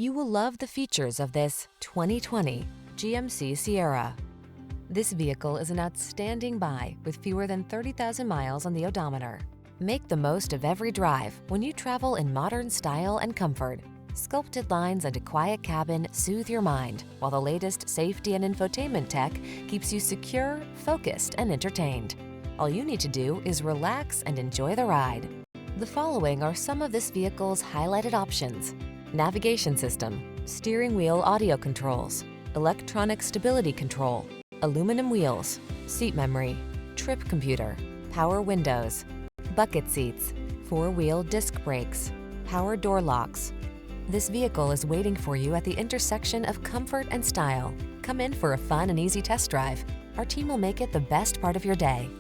You will love the features of this 2020 GMC Sierra. This vehicle is an outstanding buy with fewer than 30,000 miles on the odometer. Make the most of every drive when you travel in modern style and comfort. Sculpted lines and a quiet cabin soothe your mind, while the latest safety and infotainment tech keeps you secure, focused, and entertained. All you need to do is relax and enjoy the ride. The following are some of this vehicle's highlighted options: navigation system, steering wheel audio controls, electronic stability control, aluminum wheels, seat memory, trip computer, power windows, bucket seats, four-wheel disc brakes, power door locks. This vehicle is waiting for you at the intersection of comfort and style. Come in for a fun and easy test drive. Our team will make it the best part of your day.